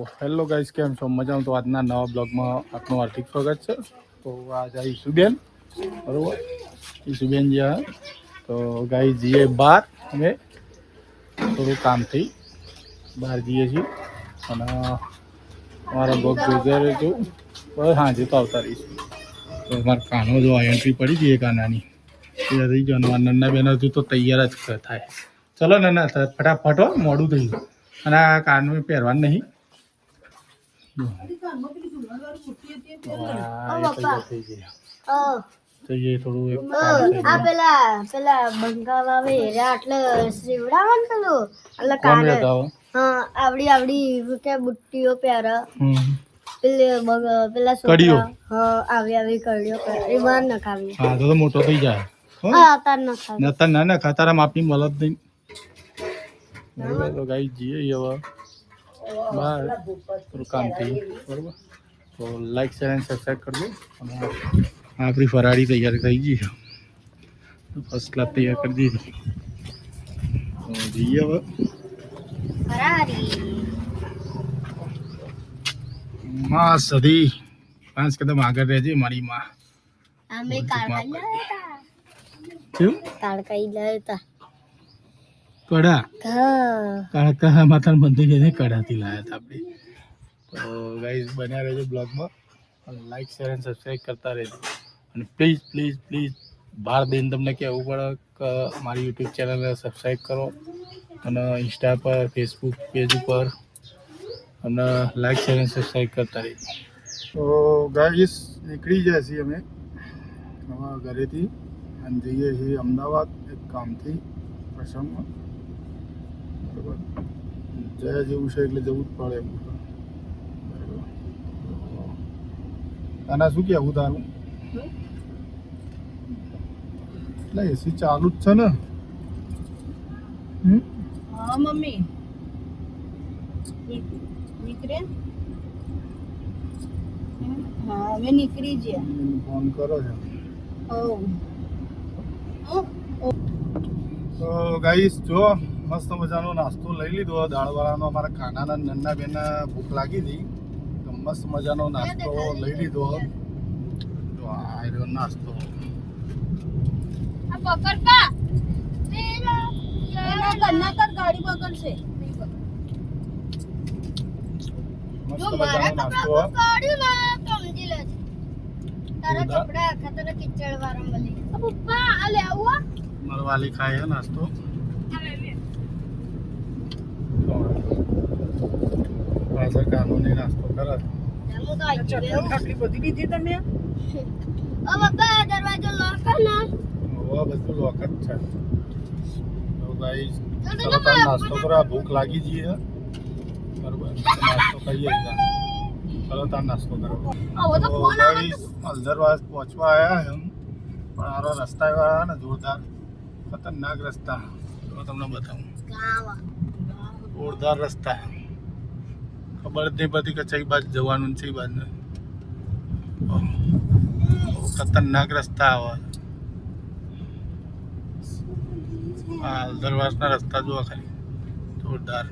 Hello guys, કેમ છો? મજામાં? તો આજના નવા બ્લોગમાં આપનું હાર્દિક સ્વાગત છે. તો આજે ઈશુબેન, બરોબર, ઈશુબેન જ્યાં તો ગાઈ જઈએ બહાર. અમે થોડું કામથી બહાર જઈએ છીએ અને અમારા બ્લોગ જોઈ રહેજો. બસ હાજે તો આવતા રહીશું. તો અમારા કાનો જો એન્ટ્રી પડી ગઈ કાનાની એ રહી ગયો. નન્ના બેન હજુ તો તૈયાર જ થાય. ચલો નન્ના ફટાફટ, મોડું થઈ ગયું અને આ કાનમાં પહેરવાનું નહીં. બુટ્ટીઓ પહેરે પેલા કડીઓ કડીઓ નખાવી. હા તો મોટો થઈ જાય. ના ના તારા માપની મળત નહીં. તો ગાઈ જઈએ હવે બહાર થોડું કામથી, બરોબર. તો લાઈક શેર એન્ડ સબસ્ક્રાઈબ કરજો. અને આપણી ફરાળી તૈયાર થઈ ગઈ છે, ફર્સ્ટ ક્લાસ તૈયાર કરી દીધી. તો જઈએ હવે માં સધી 5 કદમ આગળ રહેજે મારી માં. કડા કાળકા માતા મંદિર જઈને કડાથી લાયા હતા આપણે. તો ગાઈઝ બન્યા રહેજો બ્લોગમાં અને લાઈક શેર અને સબસ્ક્રાઈબ કરતા રહેજો. અને પ્લીઝ પ્લીઝ પ્લીઝ બહાર દઈને તમને કહેવું પડે કે મારી યુટ્યુબ ચેનલને સબસ્ક્રાઈબ કરો અને ઇન્સ્ટા પર, ફેસબુક પેજ ઉપર અને લાઈક શેર અને સબસ્ક્રાઈબ કરતા રહેજો. તો ગાઈઝ નીકળી જાય છીએ અમે હવે ઘરેથી અને જઈએ છીએ અમદાવાદ એક કામથી, પ્રસંગમાં. બરાબર, જયા જેવું છે એટલે જવું જ પડે એમ. આના શું કહેવું તારું? એટલે એસી ચાલુ જ છે ને? હા મમ્મી નીકળે. હા હવે નીકળી ગયા. ફોન કરો છો? તો ગાઈસ જો મસ્ત મજાનો નાસ્તો લઈ લીધો દાળવાળાનો. અમારા ખાનાના નન્ના બેના ભૂખ લાગી હતી તો મસ્ત મજાનો નાસ્તો લઈ લીધો. તો આ નાસ્તો ગાડી પકડશે. મસ્ત મજાનો નાસ્તો. મરવાલી ખાય નાસ્તો. પાછળ કાનૂની નાસ્તો કરે. બધી લીધી તમે? દરવાજો લોક ને બધું લોક જ છે. તો ગાઈસ ચલો તાર નાસ્તો કરો. ભૂખ લાગી જઈએ બરોબર, નાસ્તો કરીએ. ચલો તાર નાસ્તો કરો. તો ગાઈસ હલદરવાસ પહોંચવા આવ્યા એમ, પણ આરો રસ્તા એવા ને જોરદાર ખતરનાક રસ્તા. તો તમને બતાવું, જોરદાર રસ્તા. ખબર જ નહીં પડતી કે કઈ બાજુ જવાનું છે, બાજુ ને ખતરનાક રસ્તા આવે. હા, હલદરવાસના રસ્તા જોવા ખાલી જોરદાર.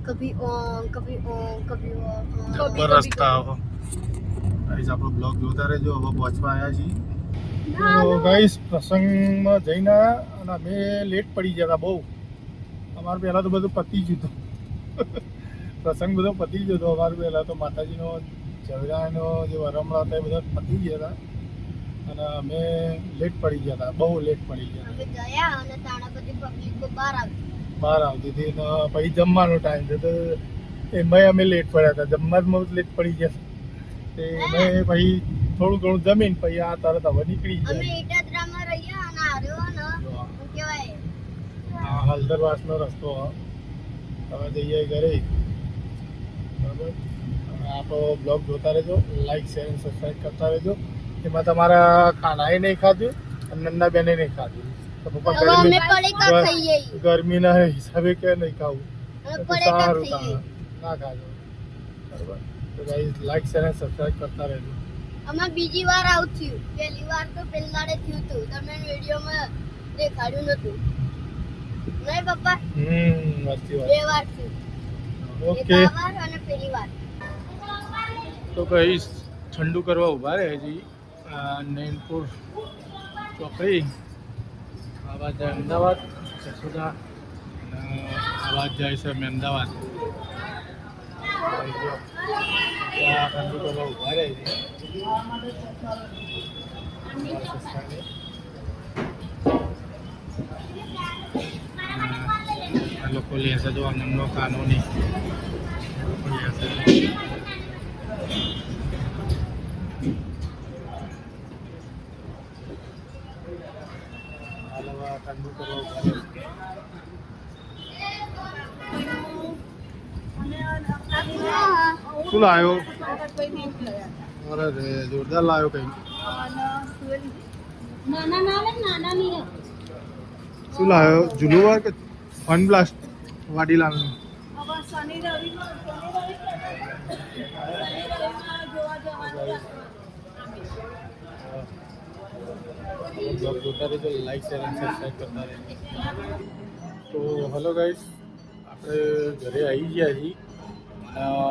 કભી ઓમ કભી ઓમ કભી ઓમ. જબર રસ્તા આવે. ગાઈસ આપણો બ્લોગ જોતા રહેજો. હવે પહોંચવા આવ્યા છીએ. તો ગાઈસ પ્રસંગમાં જઈને અને અમે લેટ પડી ગયા હતા બહુ. અમારું પહેલાં તો બધું પતી ગયું હતું. પ્રસંગ બધો પતી ગયો હતો અમારું પહેલાં તો. માતાજીનો ઝઘડાનો જે વરમણા હતા એ બધા પતી ગયા હતા અને અમે લેટ પડી ગયા હતા, બહુ લેટ પડી ગયા. બહાર આવતી હતી ને પછી જમવાનો ટાઈમ છે તો એમાં અમે લેટ પડ્યા હતા. જમવામાં જ લેટ પડી ગયા તે અમે પછી થોડું ઘણું જમીન પછી આ તરત હવે નીકળી ગયા. હલદરવાસનો રસ્તો હવે જઈએ ઘરે. બરાબર, આપણો બ્લોગ જોતા રહેજો, લાઈક શેર અને સબસ્ક્રાઈબ કરતા રહેજો. એમાં તમારા ખાનાએ નહીં ખાધું અને નન્ના બેને નહીં ખાધું તો પપ્પા ગરમીના હિસાબે કે નહીં ખાવું સારું ના ખાજો. બરાબર. તો ગાઈસ લાઈક શેર અને સબસ્ક્રાઇબ કરતા રહેજો. આમાં બીજી વાર આવું થયું. પહેલી વાર તો પેલાડે થયું હતું. તમે વિડીયોમાં દેખાડ્યું નતું. નહીં પપ્પા? વાંચી વાત. 2 વાર થયું. ઓકે. એક આ વાર અને પેલી વાર. તો ગાઈસ ઠંડુ કરવા ઊભા રહે હજી નૈનપુર ચોકડી. આવાજ જાય અમદાવાદ જસોદા અને આવાજ જાય છે અમદાવાદ. ત્યાં ઠંડુ કરવા ઊભા રહે છે. આ લોકો લેશે જો આનંદનો કાનૂની લેશે. ઠંડુ કરવા ઊભા રહે છે. શું લાવ્યો? અરે રે જોરદાર લાવ્યો કઈ. નાના ના આવે નાના નહીં. શું લાવ્યો? જુલુવાર કે ફન બ્લાસ્ટ વાડીલાલનું? હવે શનિ રવિ જોવા જવાનું. બ્લોગ જોતા રહેજો, લાઈક શેર અને સબસ્ક્રાઈબ કરતા રહેજો. તો હલો ગાઈસ, આપણે ઘરે આવી ગયા છીએ.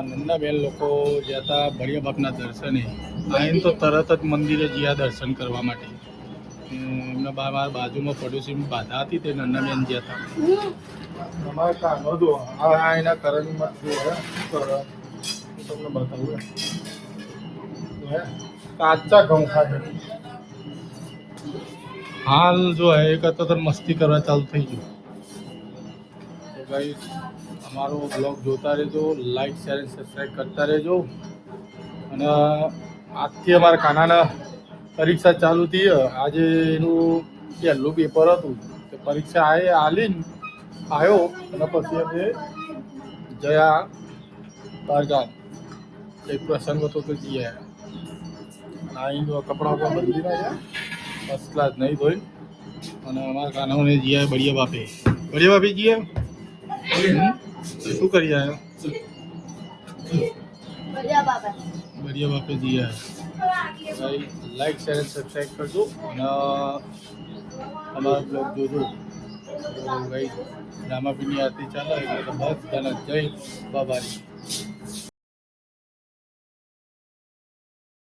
નંદાબેન લોકો ગયા હતા બળિયા બાપના દર્શને. આવીને તો તરત જ મંદિરે ગયા દર્શન કરવા માટે. એમના મારા બાજુમાં પડોશી બાધા હતી તે નંદાબેન ગયા હતા. તમારે કાનો જો આ એના કરણમાં જો તમને બતાવું કાચા ઘઉં ખાધે. હાલ જો હે એક તો મસ્તી કરવા ચાલુ થઈ ગયું. તો ગાઈસ અમારો બ્લોગ જોતા રહેજો, લાઈક શેર અને સબસ્ક્રાઈબ કરતા રહેજો. અને આજથી અમારા કાનાના પરીક્ષા ચાલુ થઈ. આજે એનું પહેલું પેપર હતું. તો પરીક્ષા આલીને આવ્યો અને પછી અમે જયા બહારગામ. એક પ્રસંગ હતો તો જઈ આવ્યા. અહીં કપડાં બદલી રહ્યા ફર્સ્ટ ક્લાસ નહીં ધોઈ. અને અમારા કાનાઓને જઈ આવ્યા બળિયા બાપે. બળિયા બાપે જઈ આવ્યા. શું કરી આવ્યો? બળિયા બાપે જઈ આવ્યા. લાઈક શેર અને સબસ્ક્રાઈબ કરજો અને અમારા બ્લોગ જોજો. તો ભાઈ રામાપીરની આરતી ચાલે એટલે બસ જય બાબારી.